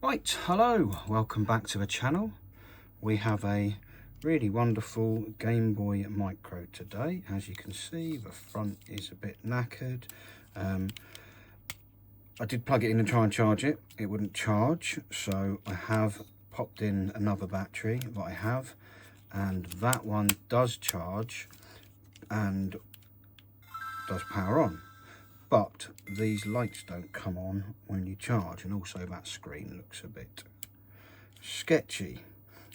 Right, hello, welcome back to the channel. We have a really wonderful Gameboy Micro today. As you can see, the front is a bit knackered. I did plug it in and try and charge it. It wouldn't charge, so I have popped in another battery that I have, and that one does charge and does power on. But these lights don't come on when you charge, and also that screen looks a bit sketchy.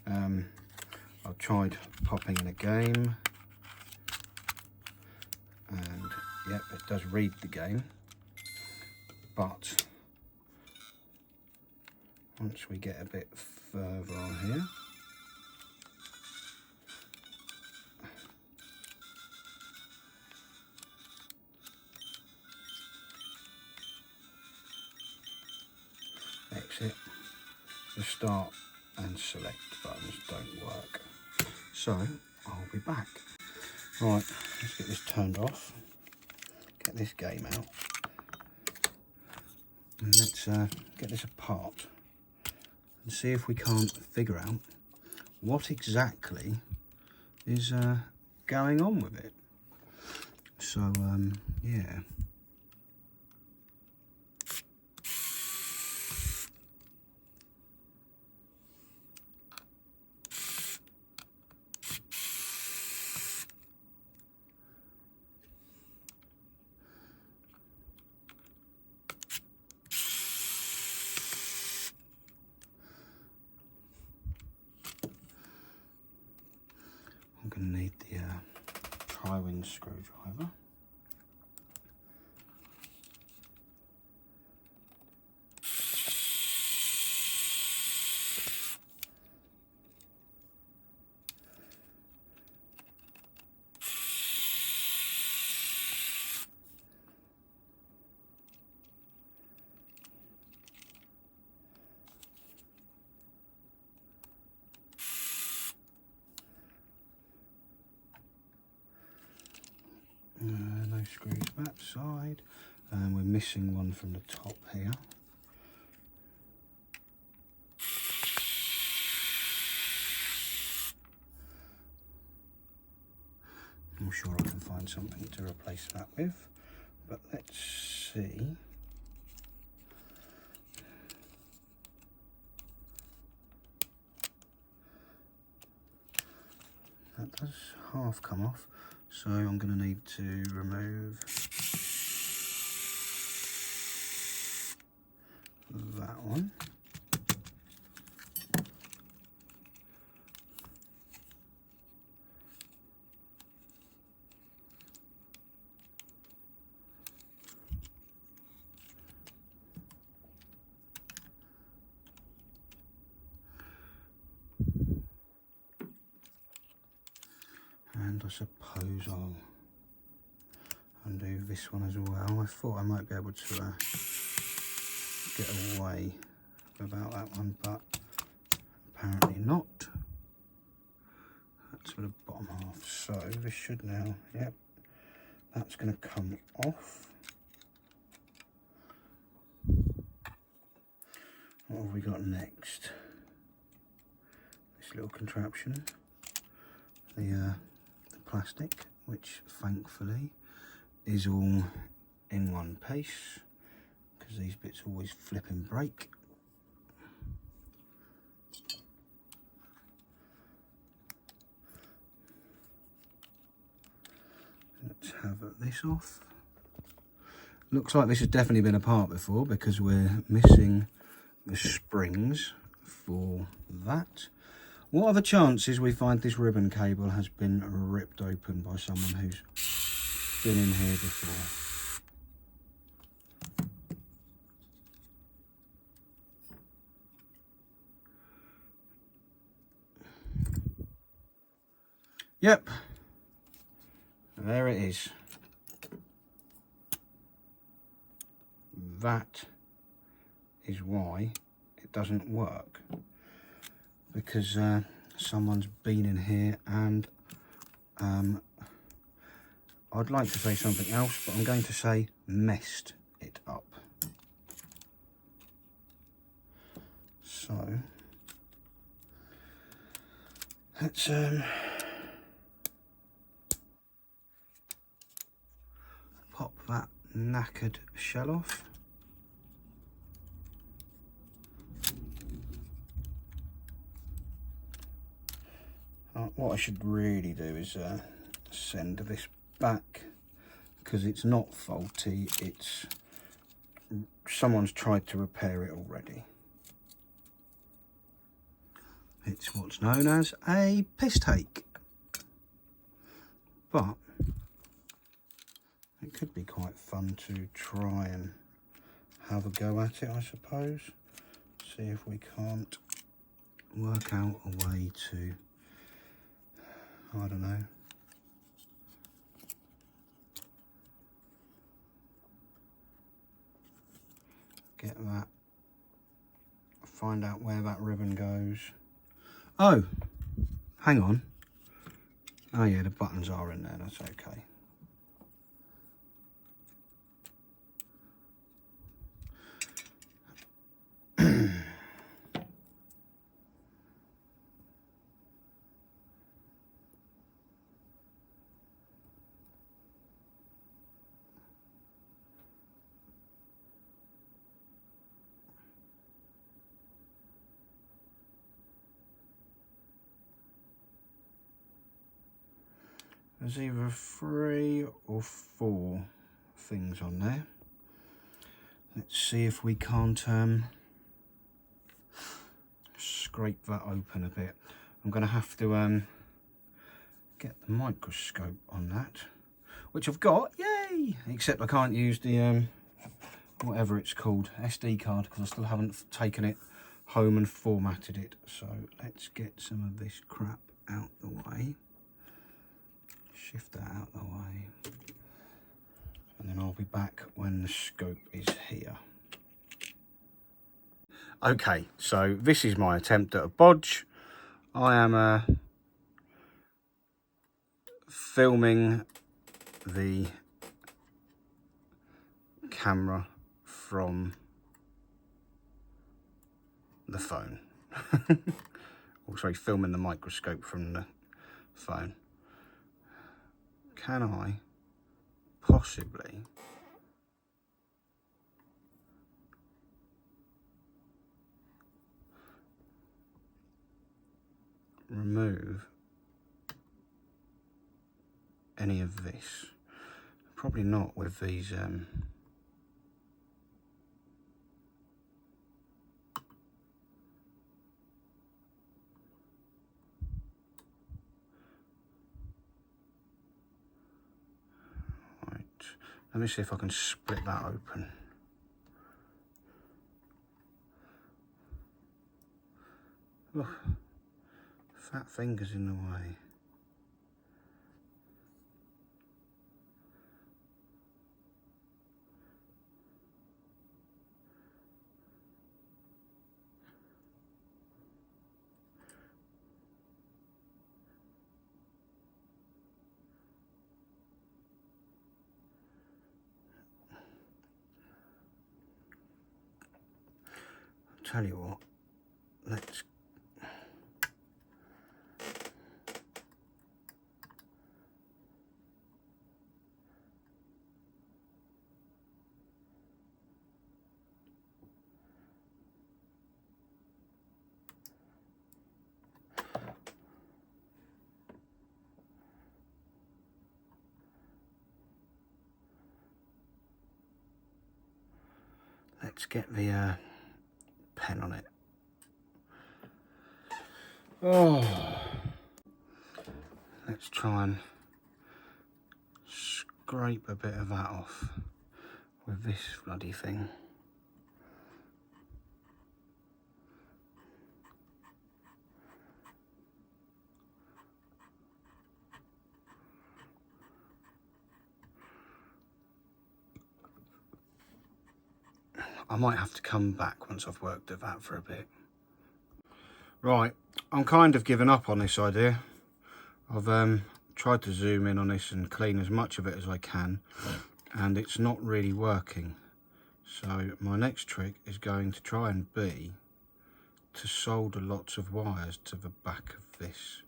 I've tried popping in a game, and yep, it does read the game, but once we get a bit further on here, exit, the start and select buttons don't work, so I'll be back. Right, let's get this turned off, get this game out, and let's get this apart and see if we can't figure out what exactly is going on with it. So yeah. I'm going to need the tri-wing screwdriver. No screws that side, and we're missing one from the top here. I'm sure I can find something to replace that with, but let's see. That does half come off, so I'm going to need to remove that one. And I suppose I'll undo this one as well. I thought I might be able to get away without that one, but apparently not. That's for the bottom half. So this should now, yep, that's going to come off. What have we got next? This little contraption, the plastic, which thankfully is all in one piece, because these bits always flip and break. Let's have this off. Looks like this has definitely been apart before, because we're missing the springs for that. What are the chances we find this ribbon cable has been ripped open by someone who's been in here before? Yep, there it is. That is why it doesn't work, because someone's been in here, and I'd like to say something else, but I'm going to say messed it up. So let's pop that knackered shell off. What I should really do is send this back, because it's not faulty, it's someone's tried to repair it already. It's what's known as a piss take, but it could be quite fun to try and have a go at it, I suppose. See if we can't work out a way to, I don't know, get that, find out where that ribbon goes. Oh, hang on. Oh yeah, the buttons are in there, that's okay. There's either 3 or 4 things on there. Let's see if we can't scrape that open a bit. I'm going to have to get the microscope on that, which I've got, yay! Except I can't use the whatever it's called, SD card, because I still haven't taken it home and formatted it. So let's get some of this crap out the way. Shift that out the way, and then I'll be back when the scope is here. Okay, so this is my attempt at a bodge. I am filming the camera from the phone. Or sorry, filming the microscope from the phone. Can I possibly remove any of this? Probably not with these let me see if I can split that open. Oh, fat fingers in the way. Tell you what, let's get the pen on it. Oh, let's try and scrape a bit of that off with this bloody thing. I might have to come back once I've worked at that for a bit. Right, I'm kind of giving up on this idea. I've tried to zoom in on this and clean as much of it as I can, and it's not really working. So my next trick is going to try and be to solder lots of wires to the back of this.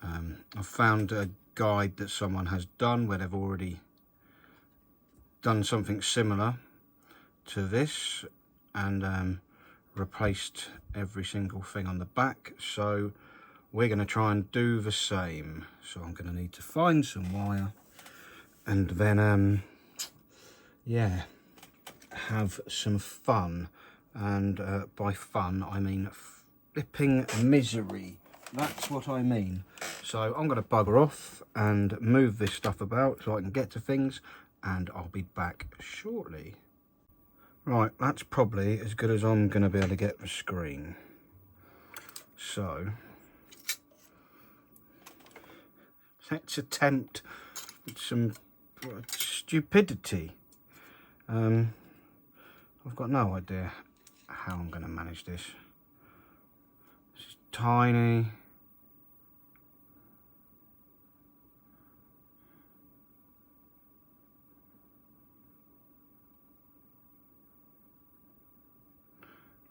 I've found a guide that someone has done where they've already done something similar to this and replaced every single thing on the back, so we're going to try and do the same. So I'm going to need to find some wire and then yeah, have some fun. And by fun I mean flipping misery. That's what I mean. So I'm going to bugger off and move this stuff about so I can get to things, and I'll be back shortly. Right, that's probably as good as I'm going to be able to get the screen. So let's attempt some stupidity. I've got no idea how I'm going to manage this. This is tiny.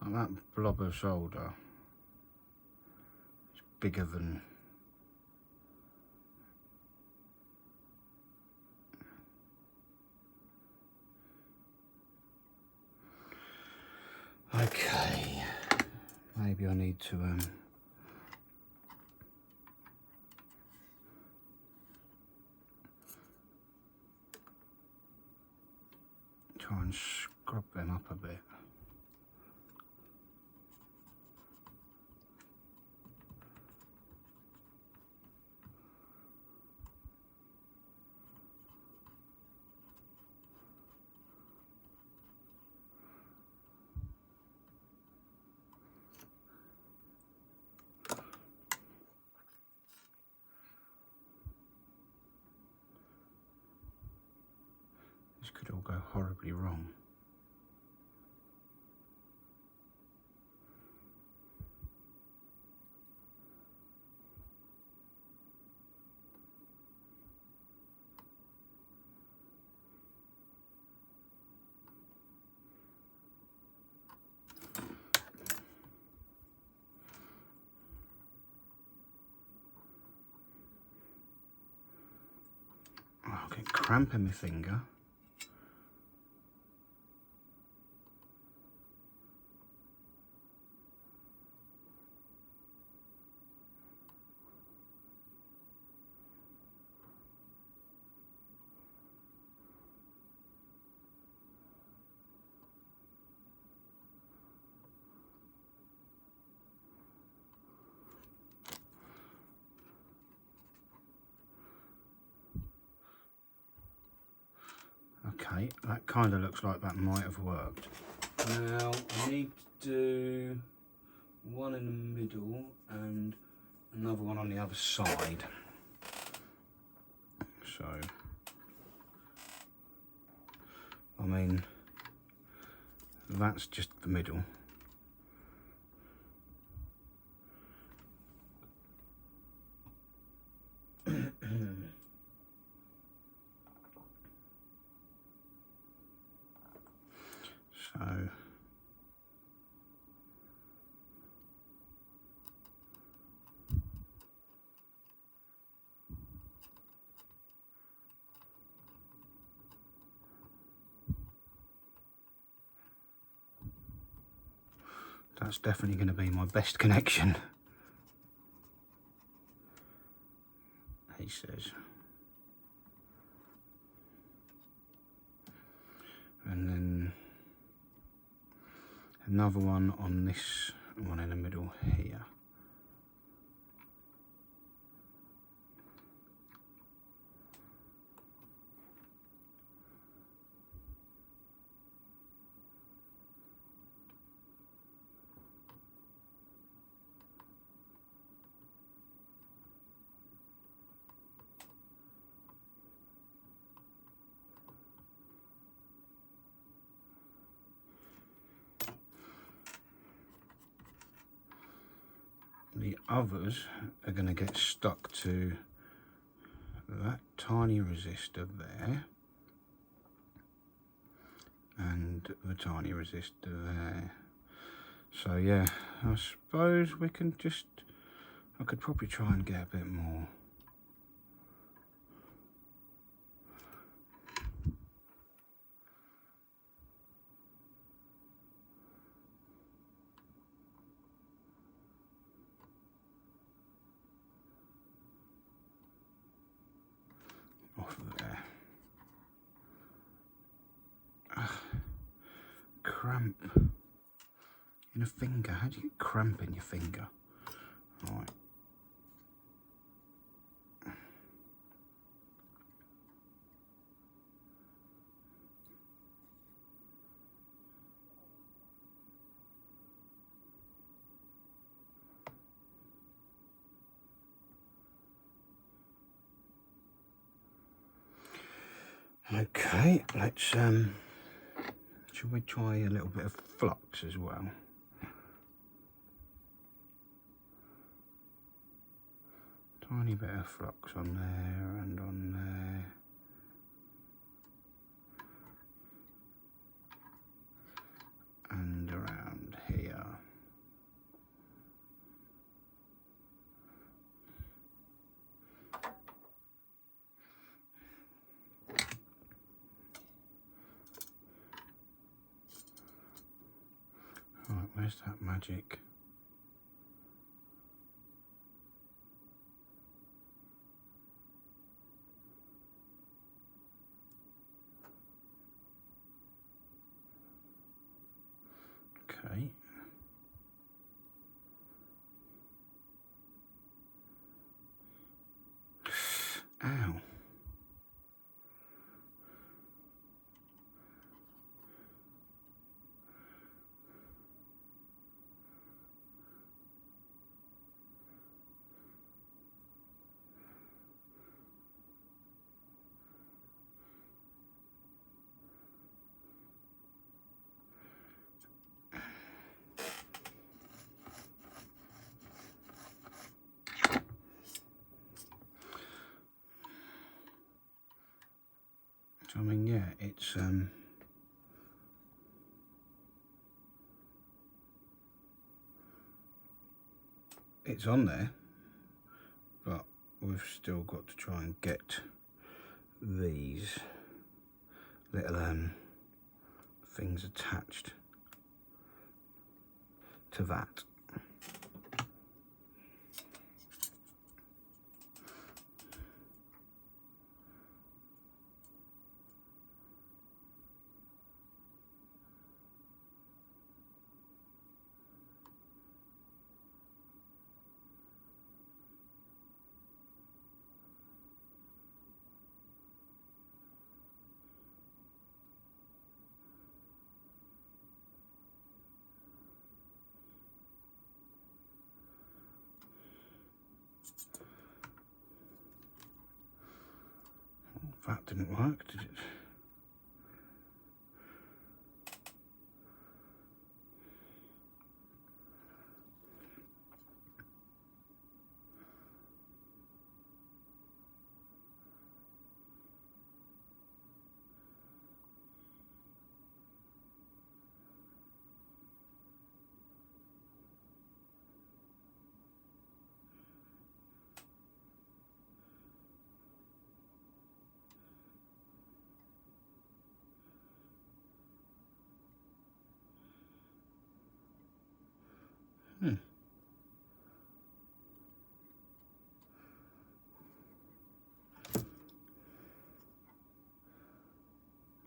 Like that blob of solder. It's bigger than... Okay, maybe I need to try and scrub them up a bit. This could all go horribly wrong. I'll get cramp in my finger. Okay, that kind of looks like that might have worked. Now I need to do one in the middle and another one on the other side. So, I mean, that's just the middle. So that's definitely going to be my best connection, he says. And then another one on this one in the middle here. The others are going to get stuck to that tiny resistor there and the tiny resistor there. So yeah, I suppose we can just, I could probably try and get a bit more. Off of there. Cramp in a finger. How do you get cramp in your finger? Right. Okay, let's should we try a little bit of flux as well? Tiny bit of flux on there and on there. And around here. Right, where's that magic? Okay. Ow. So, I mean, yeah, it's on there, but we've still got to try and get these little things attached to that. That didn't work, did it?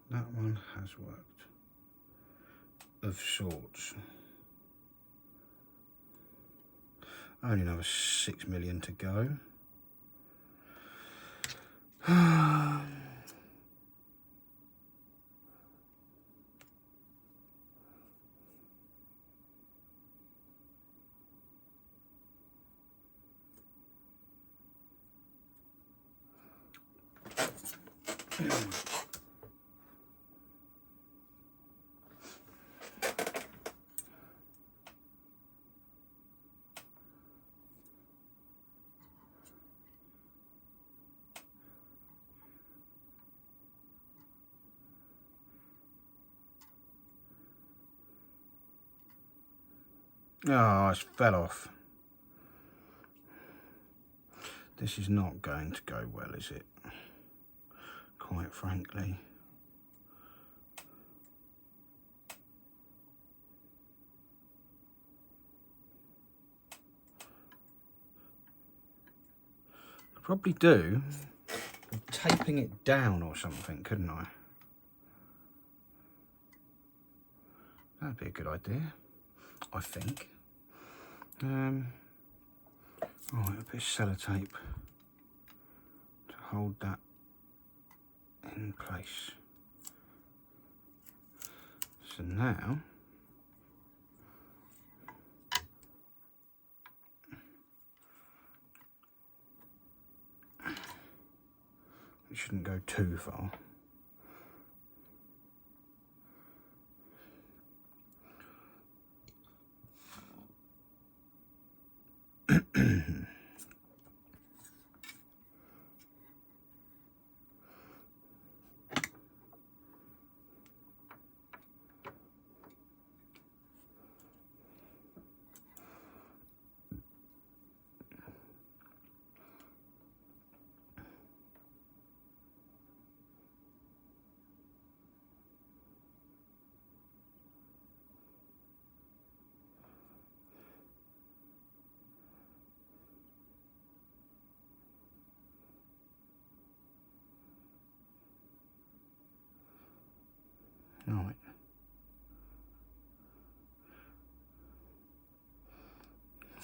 That one has worked, of sorts. Only another 6 million to go. Oh, it's fell off. This is not going to go well, is it? Quite frankly. Could probably do with taping it down or something, couldn't I? That'd be a good idea, I think. Right, a bit of sellotape to hold that in place. So now, it shouldn't go too far. Right.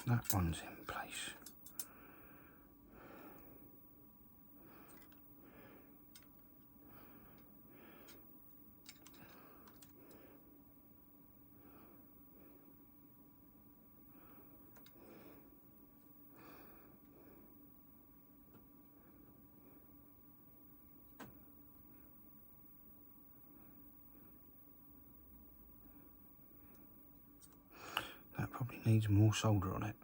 That one's in place. That probably needs more solder on it.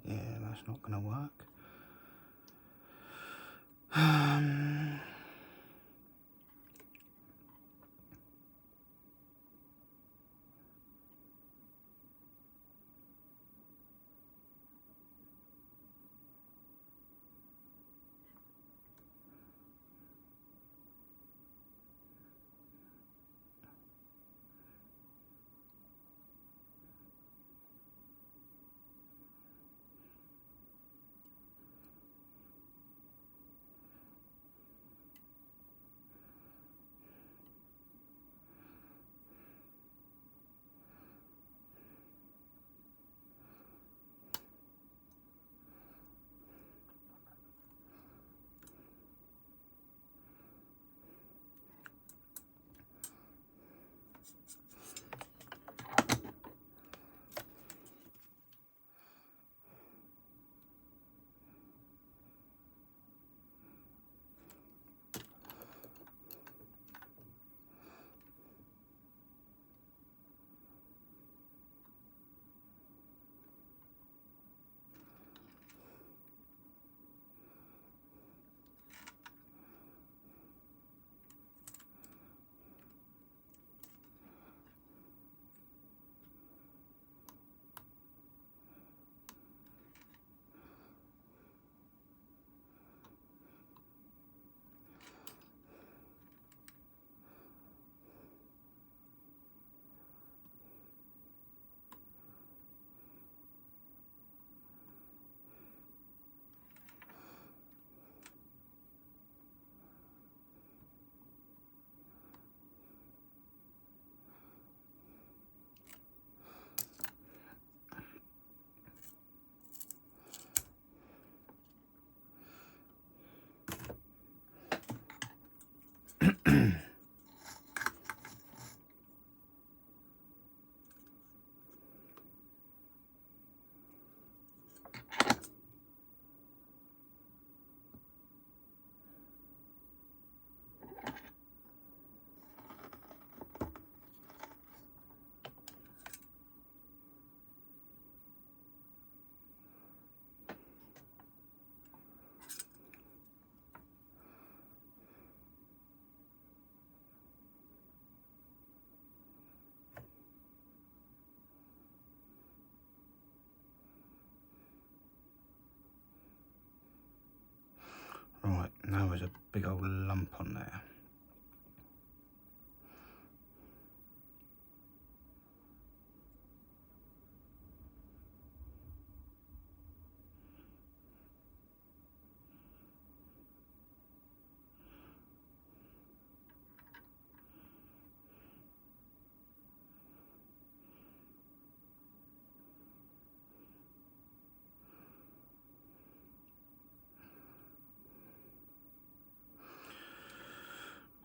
Yeah, that's not going to work. there's a big old lump on there.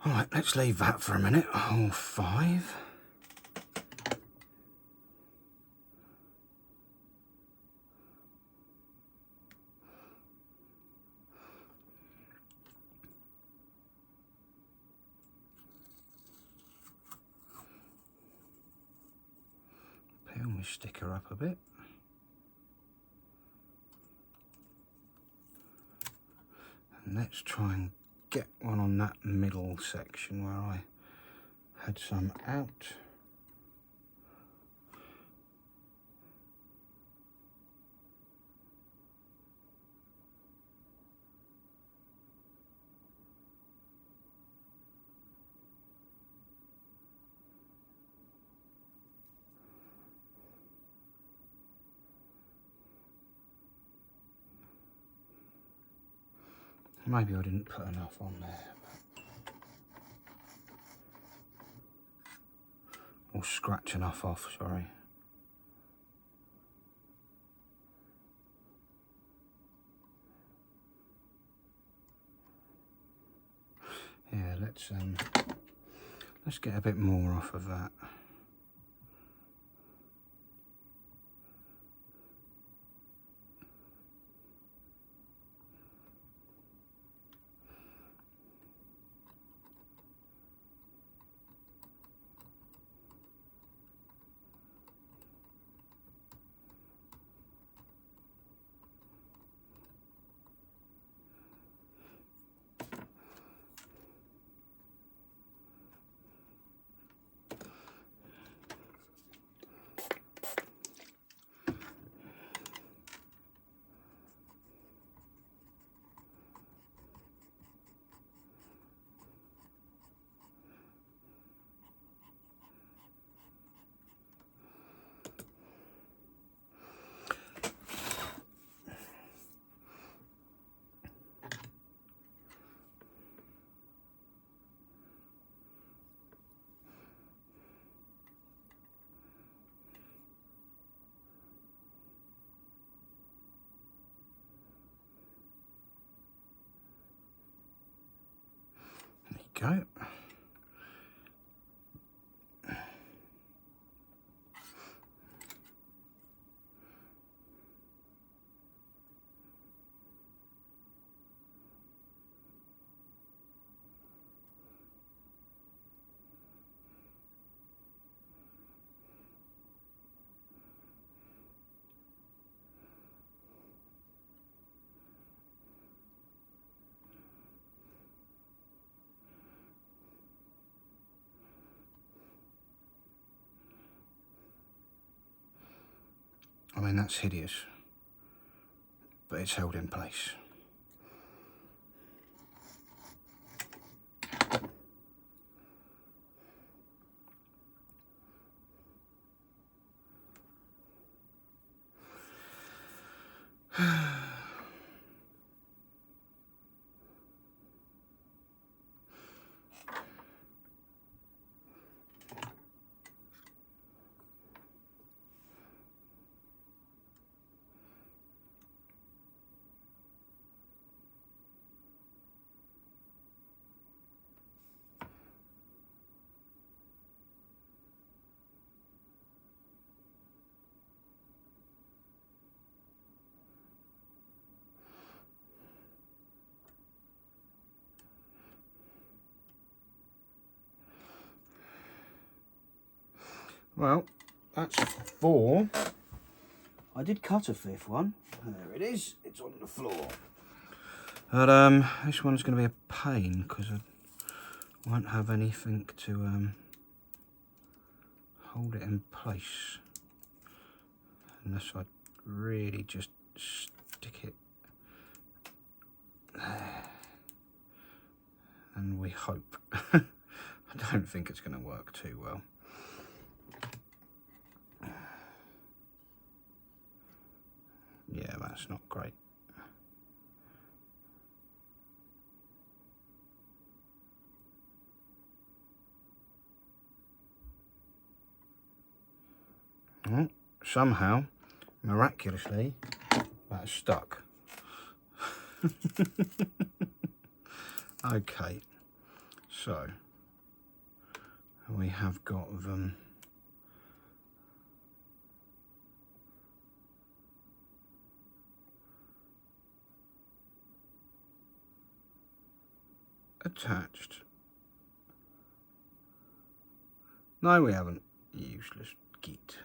Alright, let's leave that for a minute. Hole 5. Peel my sticker up a bit. And let's try and get one on that middle section where I had some out. Maybe I didn't put enough on there. Or scratch enough off, sorry. Yeah, let's get a bit more off of that. Go. I mean, that's hideous, but it's held in place. Well, that's 4. I did cut a 5th one. There it is. It's on the floor. But this one's going to be a pain because I won't have anything to hold it in place unless I really just stick it there. and we hope. I don't think it's going to work too well. Yeah, that's not great. Well, somehow, miraculously, that's stuck. Okay, so we have got them attached. No, we haven't. Useless git.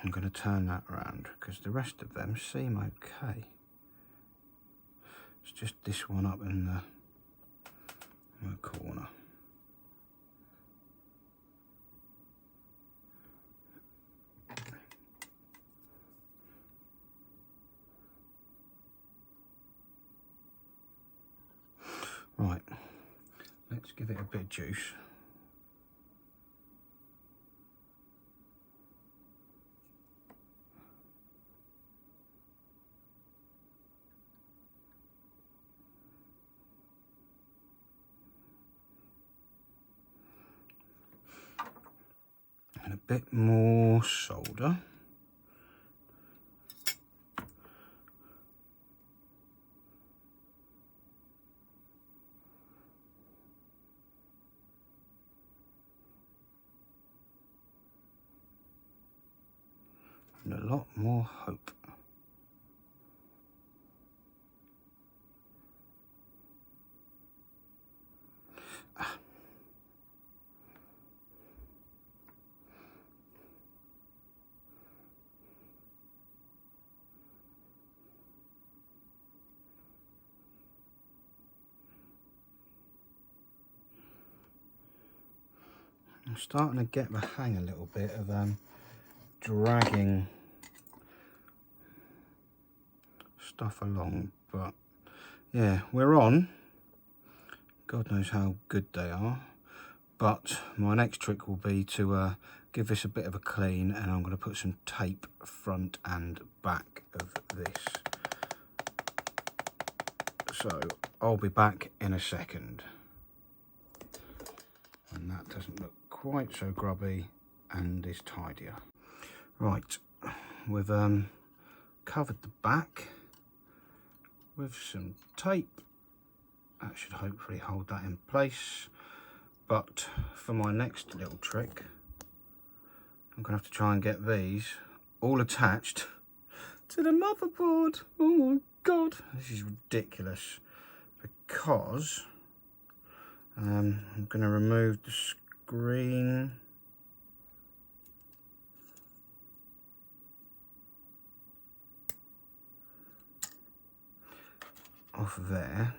I'm going to turn that around because the rest of them seem okay. It's just this one up in the corner. Right, let's give it a bit of juice. And a bit more solder. And a lot more hope. I'm starting to get the hang a little bit of dragging stuff along, but yeah, we're on. God knows how good they are, but my next trick will be to give this a bit of a clean, and I'm going to put some tape front and back of this. So I'll be back in a second. And that doesn't look quite so grubby and is tidier. Right, we've covered the back with some tape. That should hopefully hold that in place. But for my next little trick, I'm gonna have to try and get these all attached to the motherboard. Oh my God, this is ridiculous, because I'm going to remove the screen off there,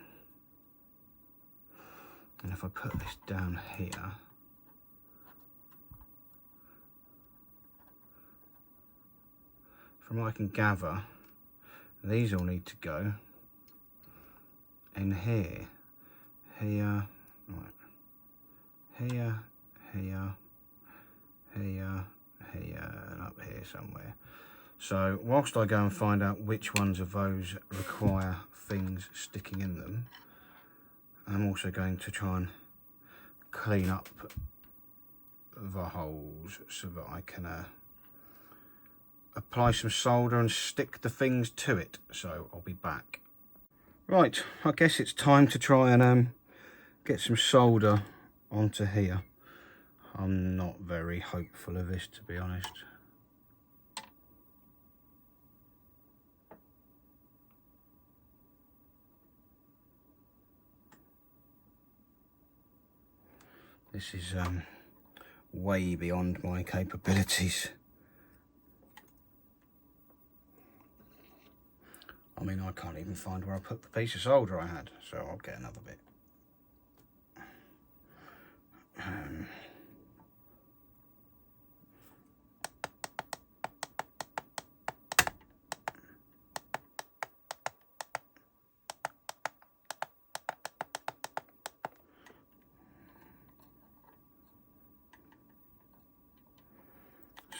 and if I put this down here, from what I can gather, these all need to go in here, here, right, here, here, here, here, and up here somewhere. So whilst I go and find out which ones of those require things sticking in them, I'm also going to try and clean up the holes so that I can apply some solder and stick the things to it. So I'll be back. Right, I guess it's time to try and get some solder onto here. I'm not very hopeful of this, to be honest. This is way beyond my capabilities. I mean, I can't even find where I put the piece of solder I had, so I'll get another bit.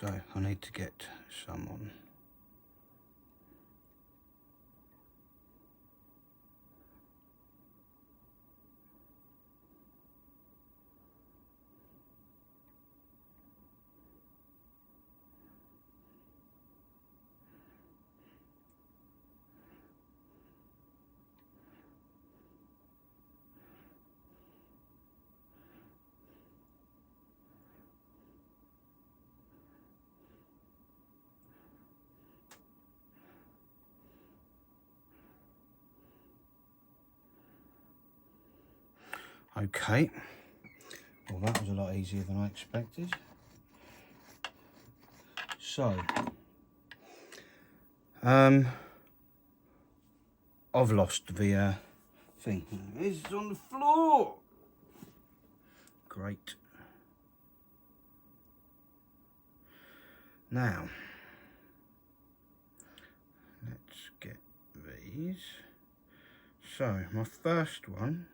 So I need to get some on. Okay, well that was a lot easier than I expected. So, I've lost the thing. It's on the floor. Great. Now, let's get these. So, my first one,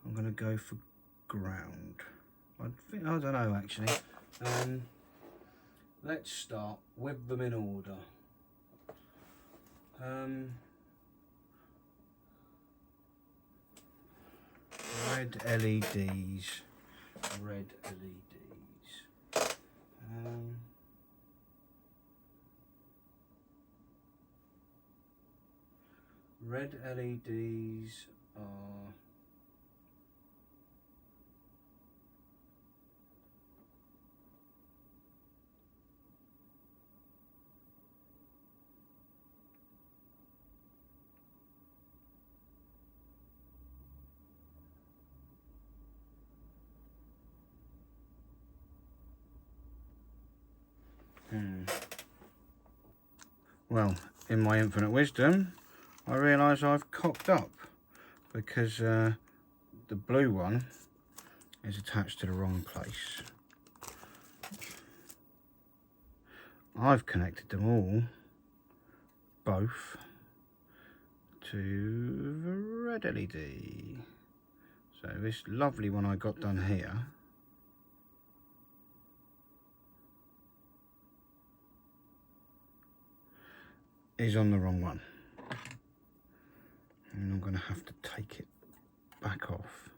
I'm going to go for ground. I don't know actually. Let's start with them in order. Red LEDs. Red LEDs. Red LEDs are well, in my infinite wisdom, I realise I've cocked up because the blue one is attached to the wrong place. I've connected them all, both, to the red LED. So this lovely one I got done here is on the wrong one. And I'm going to have to take it back off.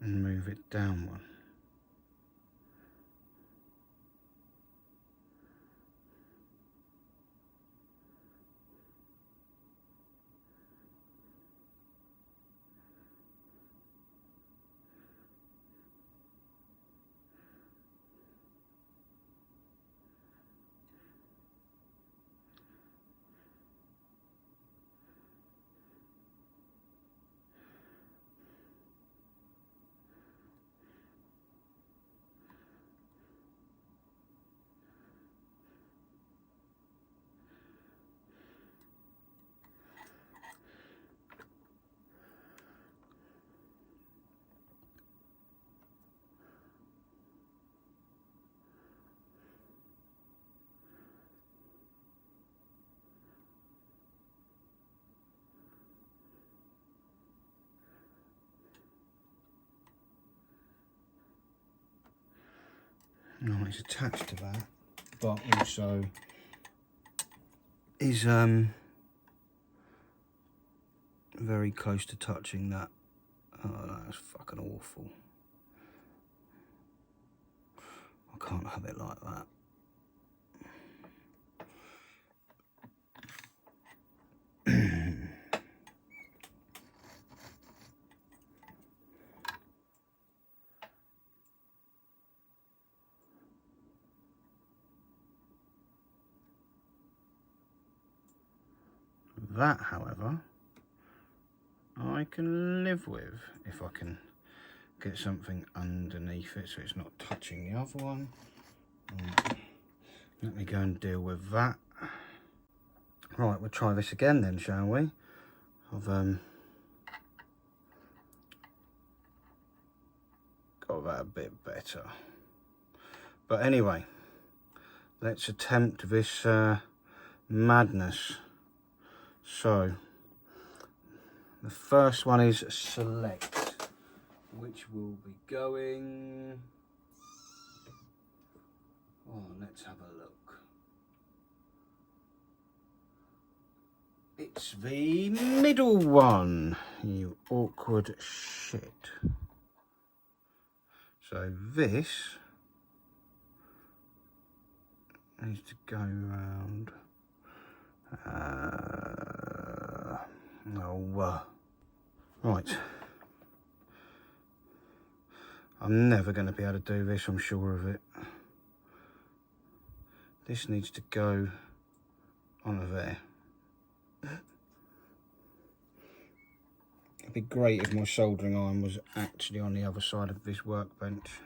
And move it down one. No, it's attached to that, but also is very close to touching that. Oh, that's fucking awful. I can't have it like that. That, however, I can live with if I can get something underneath it so it's not touching the other one. Let me go and deal with that. Right, we'll try this again then, shall we? I've got that a bit better. But anyway, let's attempt this madness. So the first one is select, which will be going, oh, let's have a look. It's the middle one, you awkward shit. So this needs to go around. Right. I'm never going to be able to do this, I'm sure of it. This needs to go on there. It'd be great if my soldering iron was actually on the other side of this workbench.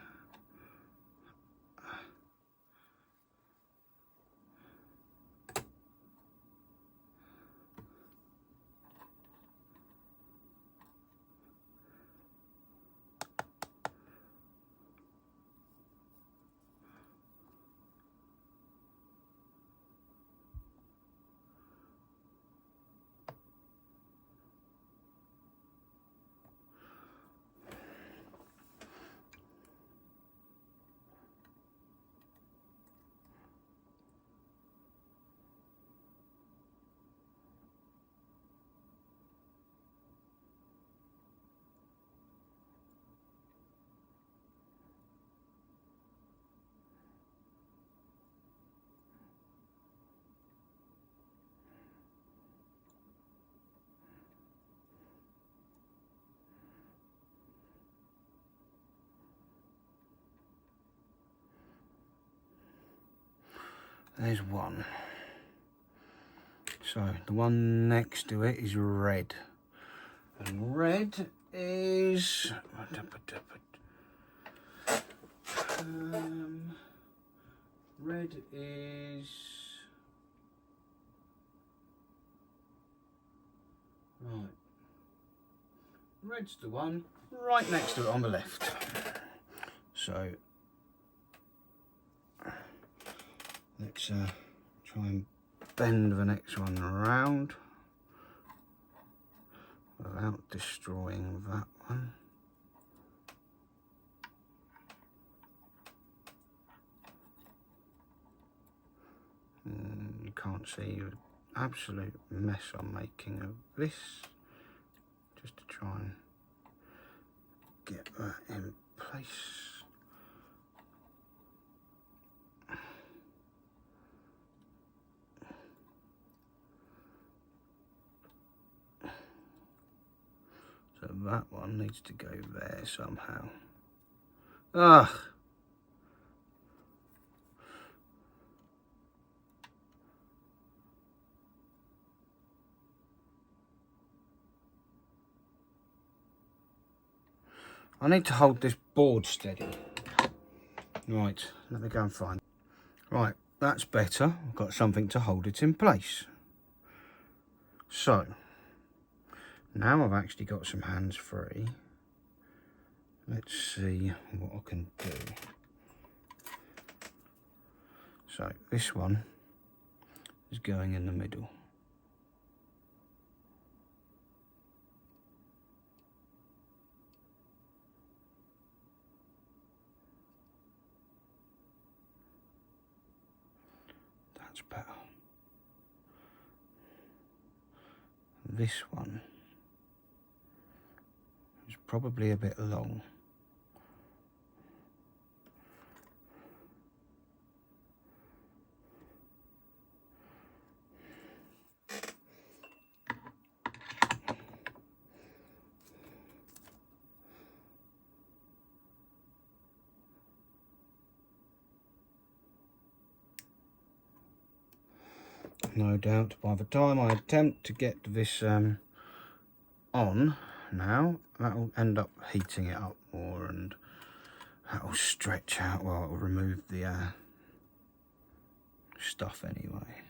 There's one. So the one next to it is red. And red is... red is... right. Red's the one right next to it on the left. So let's try and bend the next one around without destroying that one. You can't see the absolute mess I'm making of this, just to try and get that in place. So that one needs to go there somehow. Ugh! I need to hold this board steady. Right, let me go and find it. Right, that's better. I've got something to hold it in place. So, now I've actually got some hands free. Let's see what I can do. So, this one is going in the middle. That's better. This one is probably a bit long. No doubt by the time I attempt to get this on now, that'll end up heating it up more, and that'll stretch out, well, it'll remove the stuff anyway.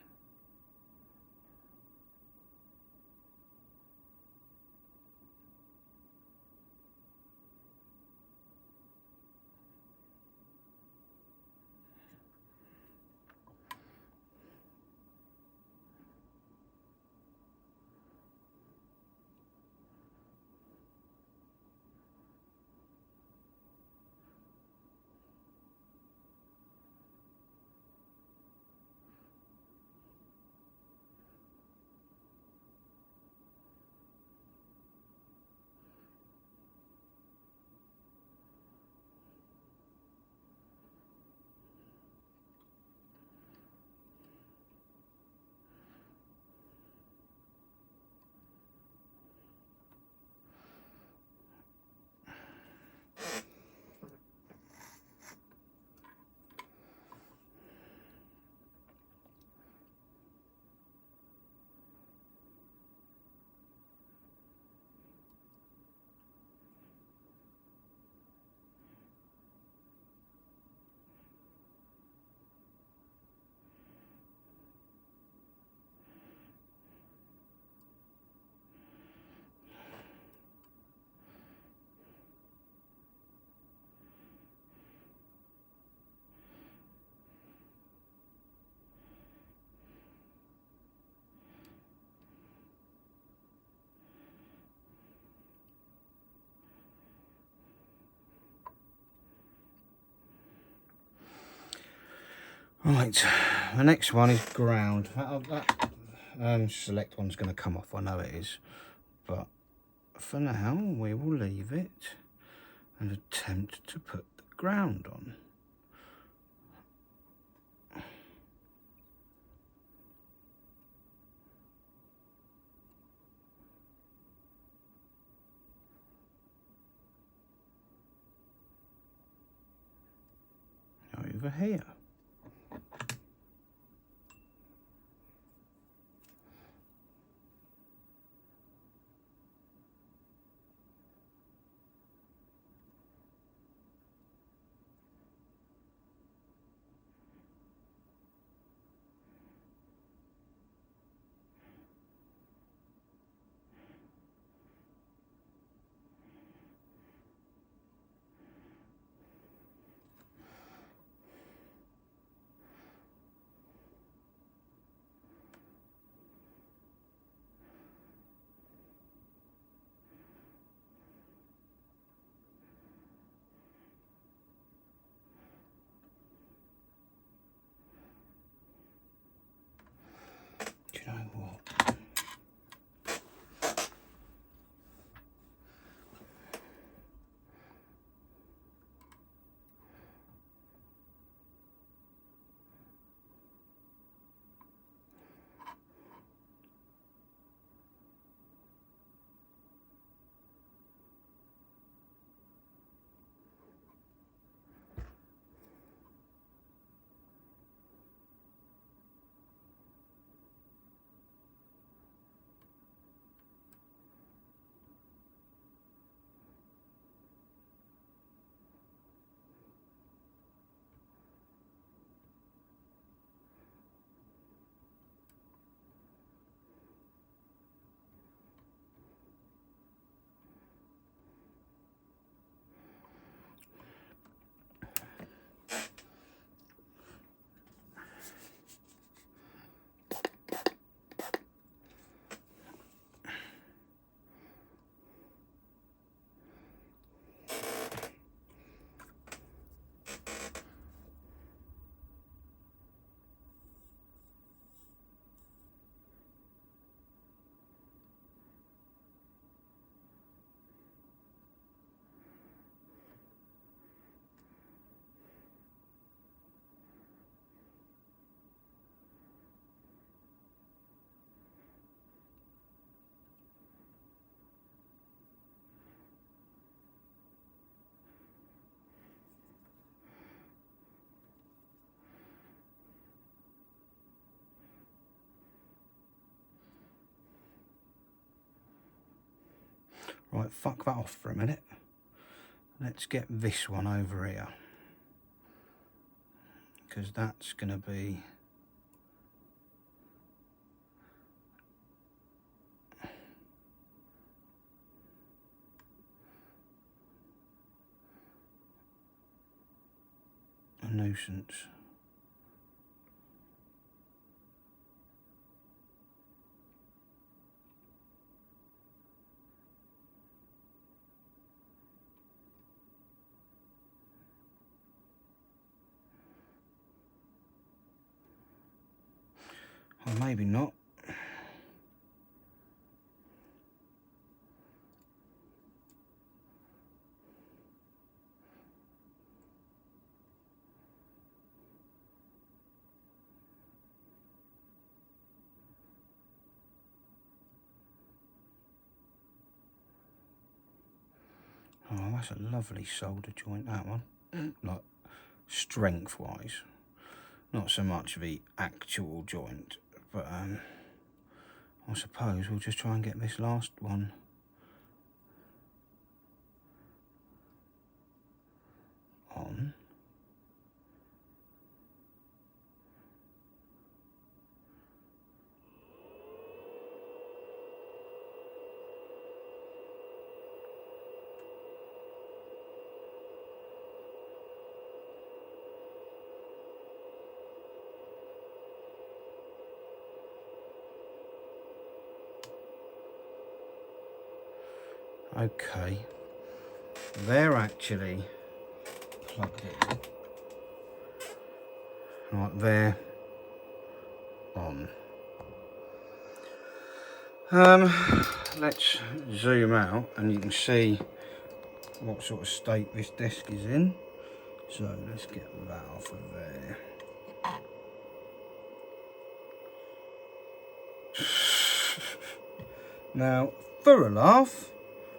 Right, the next one is ground. That select one's going to come off, I know it is, but for now we will leave it and attempt to put the ground on. Over here. Do you know what? Right, fuck that off for a minute. Let's get this one over here, because that's going to be a nuisance. Or maybe not. Oh, that's a lovely solder joint, that one. Like, strength-wise. Not so much the actual joint, but I suppose we'll just try and get this last one on. Okay, they're actually plugged in. Right there, on. Let's zoom out and you can see what sort of state this desk is in. So let's get that off of there. Now, for a laugh,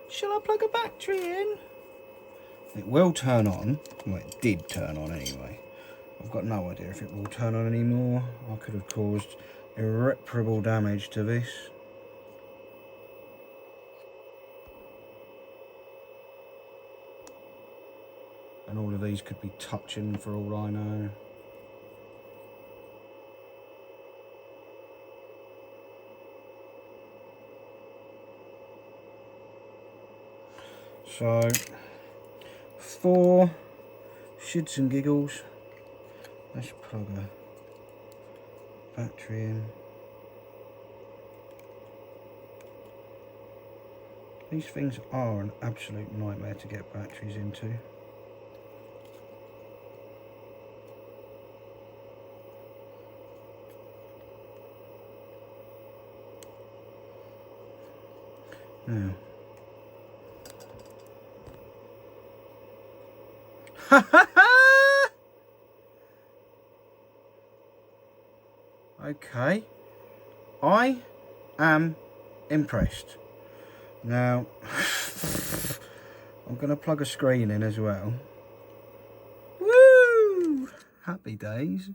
shall I plug a battery in? It will turn on. Well, it did turn on anyway. I've got no idea if it will turn on anymore. I could have caused irreparable damage to this. And all of these could be touching for all I know. So, for shits and giggles, let's plug a battery in. These things are an absolute nightmare to get batteries into. Now, okay, I am impressed. Now, I'm going to plug a screen in as well. Woo! Happy days.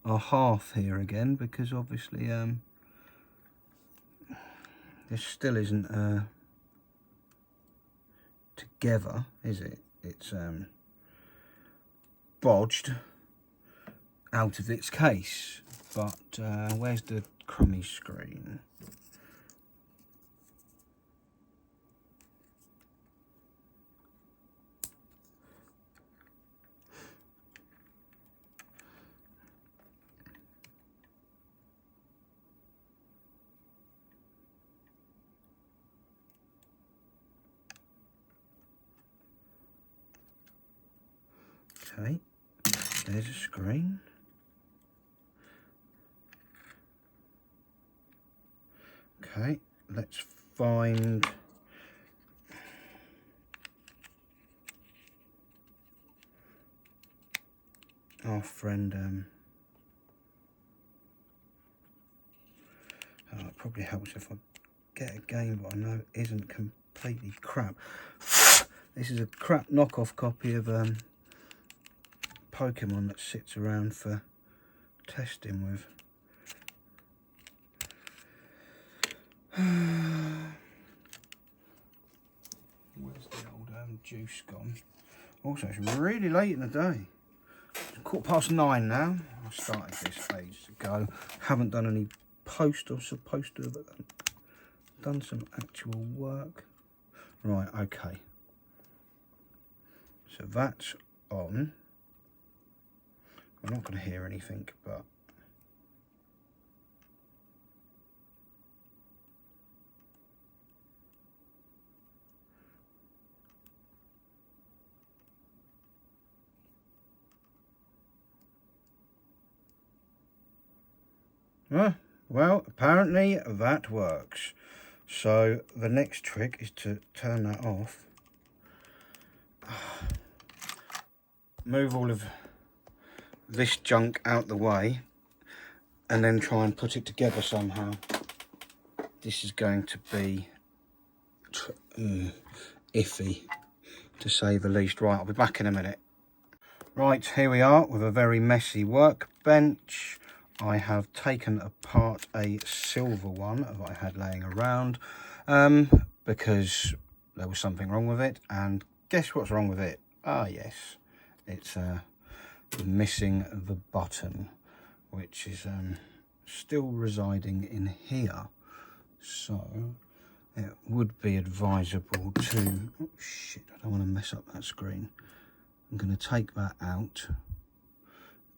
Our half here again, because obviously this still isn't together, is it? It's bodged out of its case. But where's the crummy screen? Okay, there's a screen. Okay, let's find our friend. Oh, it probably helps if I get a game that I know isn't completely crap. This is a crap knockoff copy of Pokemon that sits around for testing with. Where's the old juice gone? Also, it's really late in the day. It's 9:15 now. I started this ages ago. Haven't done any post. I'm supposed to have done some actual work. Right, okay. So that's on. I'm not going to hear anything, but well, apparently that works. So the next trick is to turn that off. Move all of this junk out the way and then try and put it together somehow. This is going to be iffy, to say the least. Right, I'll be back in a minute. Right, here we are with a very messy workbench. I have taken apart a silver one that I had laying around because there was something wrong with it. And guess what's wrong with it? Ah, yes, it's missing the button, which is still residing in here. So it would be advisable to, oh shit, I don't want to mess up that screen. I'm going to take that out,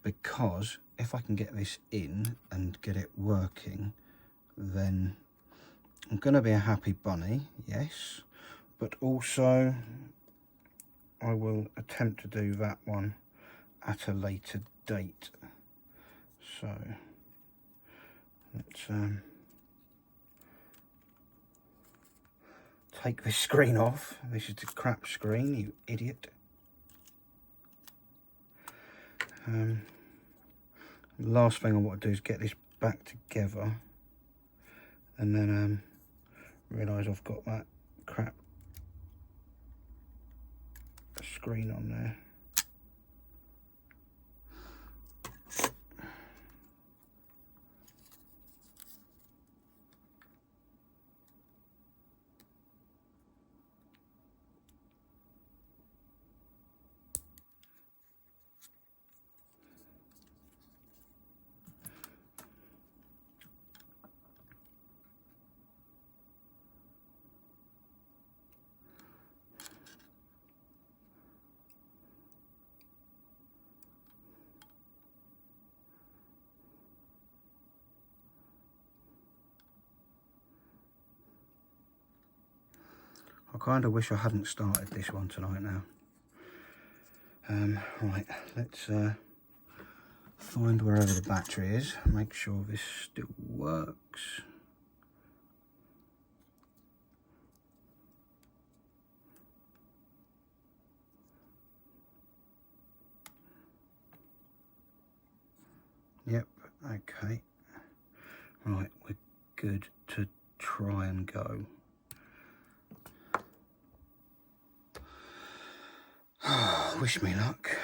because if I can get this in and get it working, then I'm going to be a happy bunny, yes, but also I will attempt to do that one at a later date. So let's take this screen off. This is the crap screen, you idiot. Last thing I want to do is get this back together, and then realise I've got that crap screen on there. I kind of wish I hadn't started this one tonight now. Right, let's find wherever the battery is, make sure this still works. Yep, okay. Right, we're good to try and go. Wish me luck.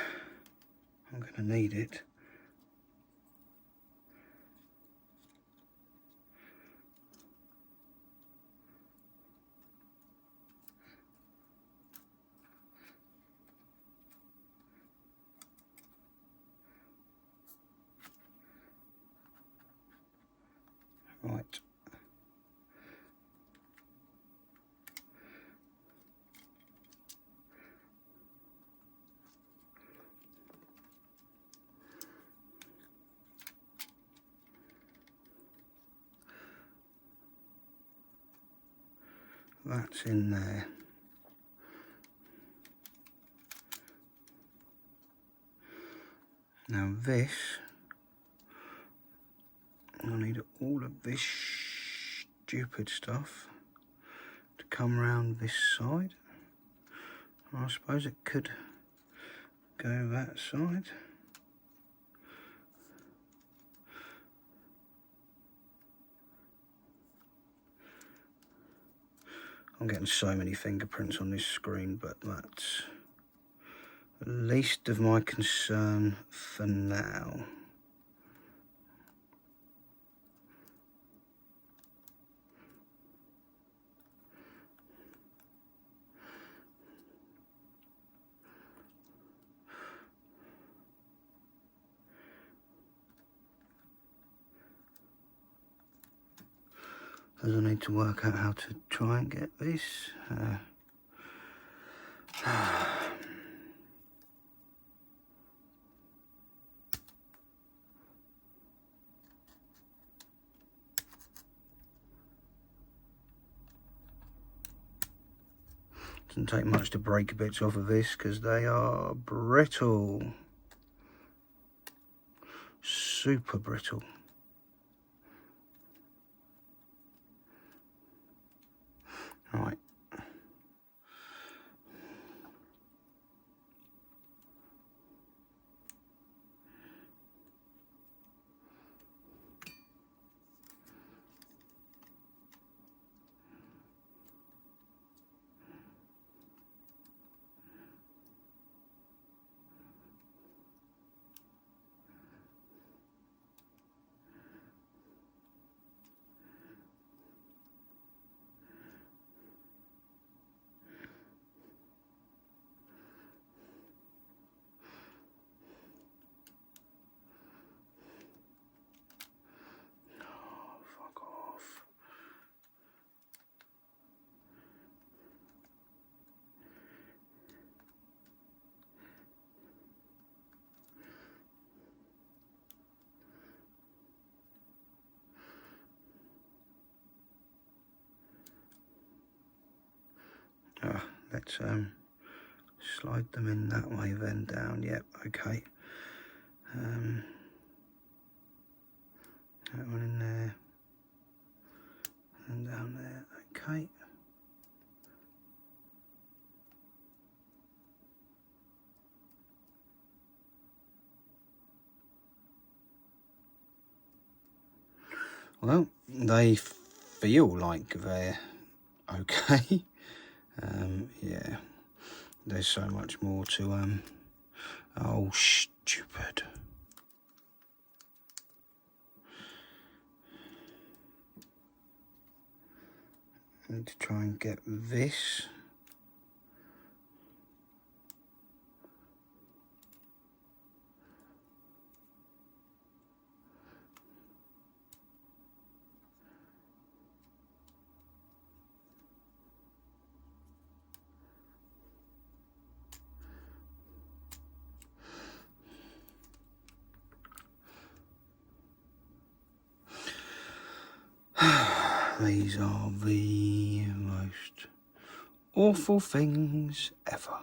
I'm going to need it. Right. That's in there. Now this, I need all of this stupid stuff to come round this side. I suppose it could go that side. I'm getting so many fingerprints on this screen, but that's the least of my concern for now. Because I need to work out how to try and get this. Doesn't take much to break bits off of this because they are brittle. Super brittle. Right. Let's slide them in that way, then down. Yep, okay. okay. Well, they feel like they're okay. Yeah, there's so much more to oh, stupid. I need to try and get this. These are the most awful things ever.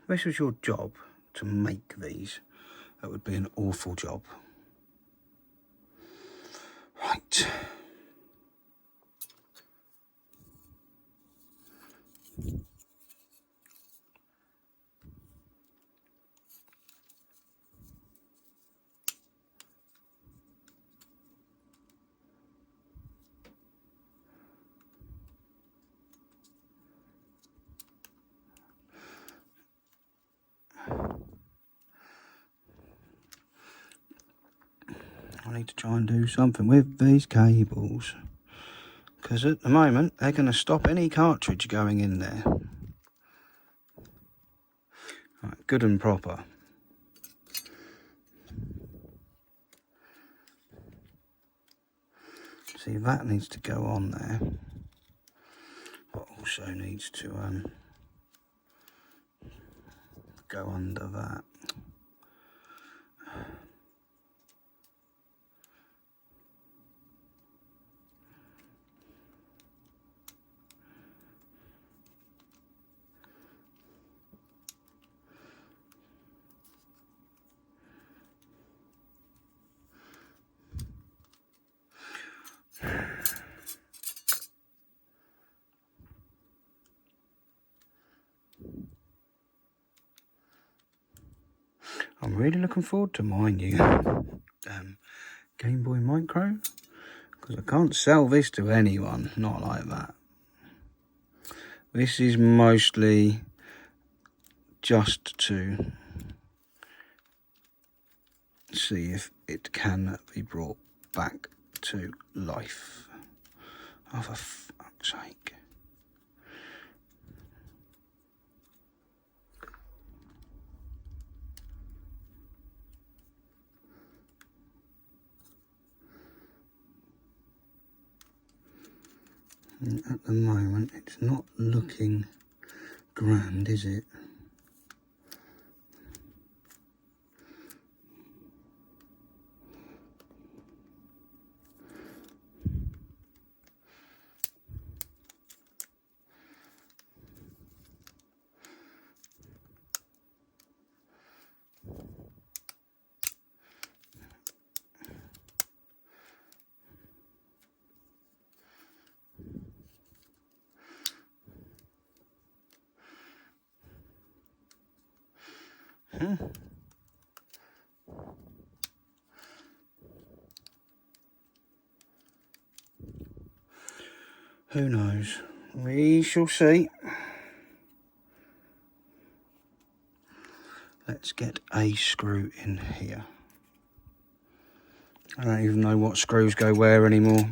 If this was your job to make these, that would be an awful job. Right. I need to try and do something with these cables, because at the moment they're going to stop any cartridge going in there. Right, good and proper. See, that needs to go on there, but also needs to go under that. I'm really looking forward to my new Gameboy Micro, because I can't sell this to anyone, not like that. This is mostly just to see if it can be brought back to life. Oh, for fuck's sake. And at the moment, it's not looking grand, is it? Who knows? We shall see. Let's get a screw in here. I don't even know what screws go where anymore.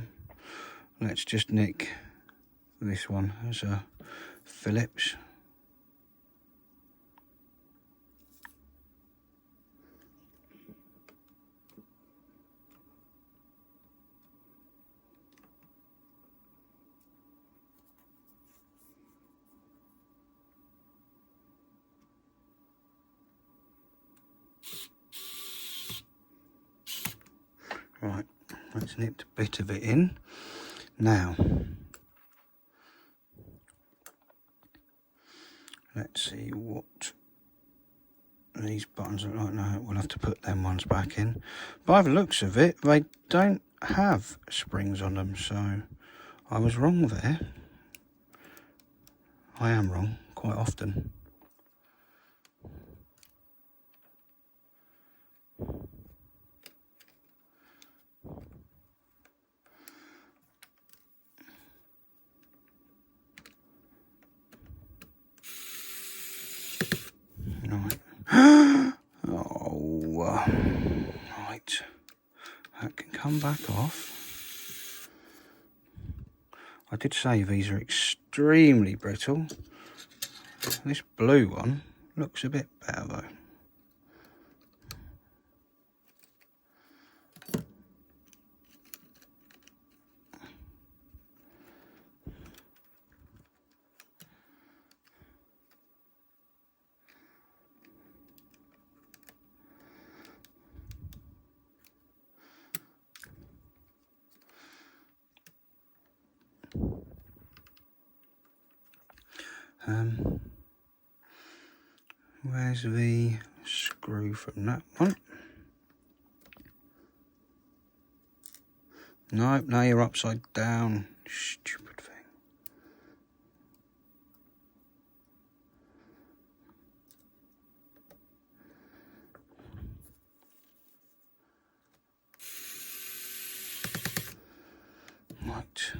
Let's just nick this one as a Phillips. Right, let's nip a bit of it in. Now, let's see what these buttons look like. No, we'll have to put them ones back in. By the looks of it, they don't have springs on them, so I was wrong there. I am wrong quite often. Right. Oh, right. That can come back off. I did say these are extremely brittle. This blue one looks a bit better though. Where's the screw from that one? Nope, now you're upside down. Stupid thing. Right.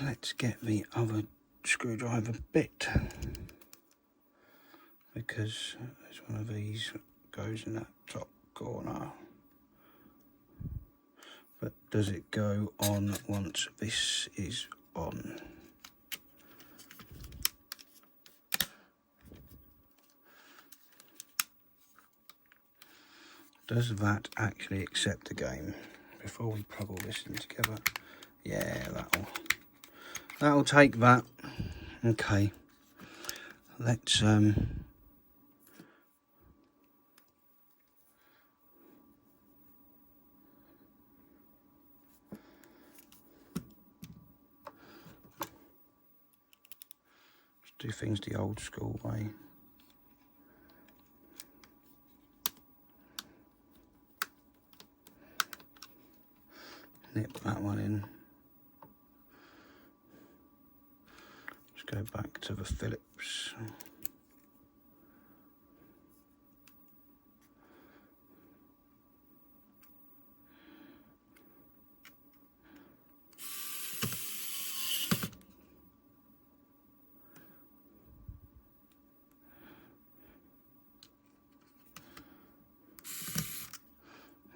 Let's get the other screwdriver bit, because there's one of these that goes in that top corner. But does it go on once this is on? Does that actually accept the game? Before we plug all this in together. Yeah, that'll take that. Okay. Let's do things the old school way. Nip that one in. Let's go back to the Phillips.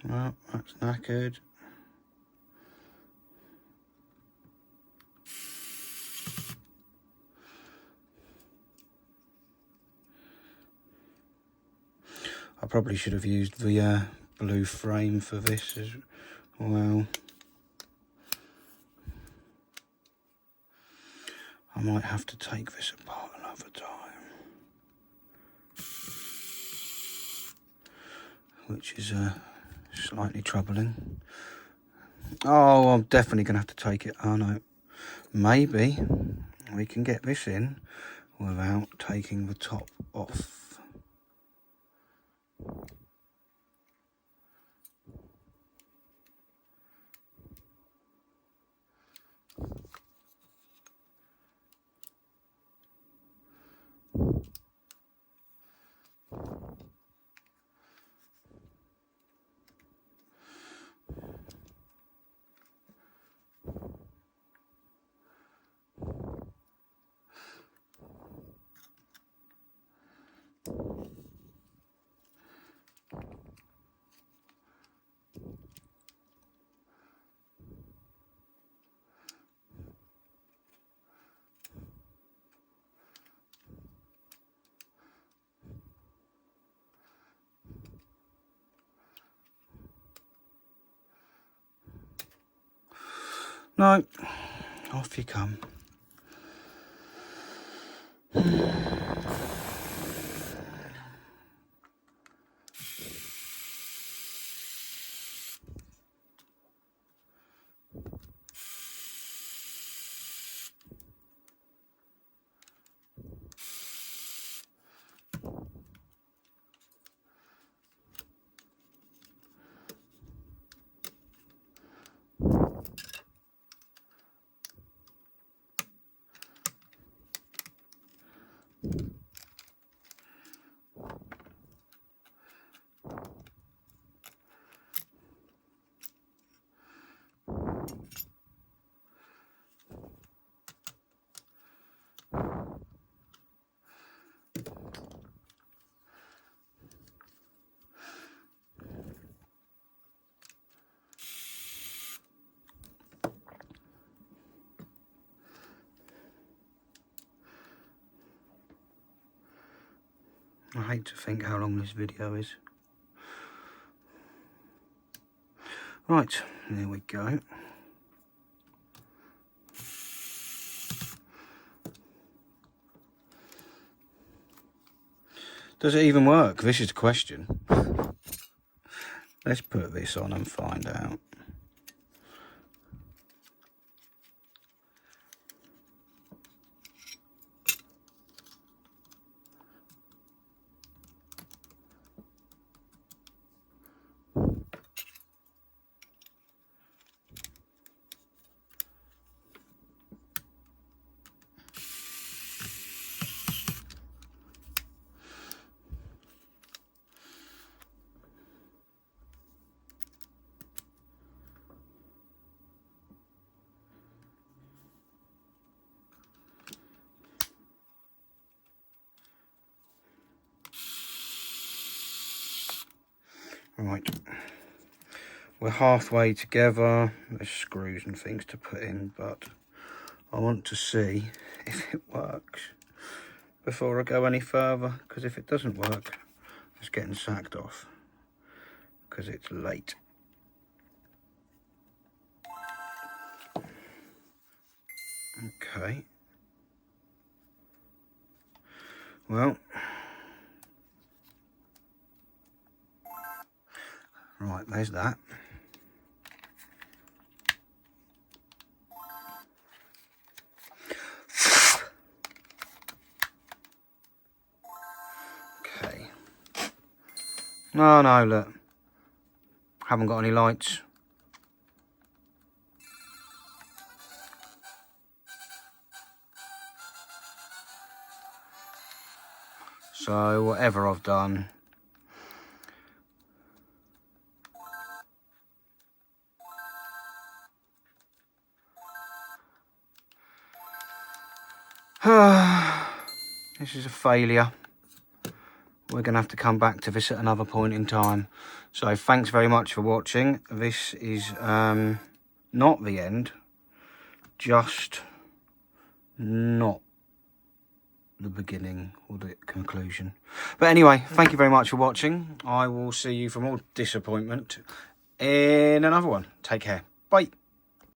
Well, that's knackered. I probably should have used the blue frame for this as well. I might have to take this apart another time, which is slightly troubling. Oh, I'm definitely going to have to take it. Oh no, maybe we can get this in without taking the top off. No, off you come. I hate to think how long this video is. Right, there we go. Does it even work? This is the question. Let's put this on and find out. Right, we're halfway together. There's screws and things to put in, but I want to see if it works before I go any further, because if it doesn't work, it's getting sacked off because it's late. Okay. Well, right, there's that. Okay. Oh no, look. Haven't got any lights. So whatever I've done, this is a failure. We're going to have to come back to this at another point in time. So thanks very much for watching. This is not the end, just not the beginning or the conclusion. But anyway, thank you very much for watching. I will see you for more disappointment in another one. Take care. Bye.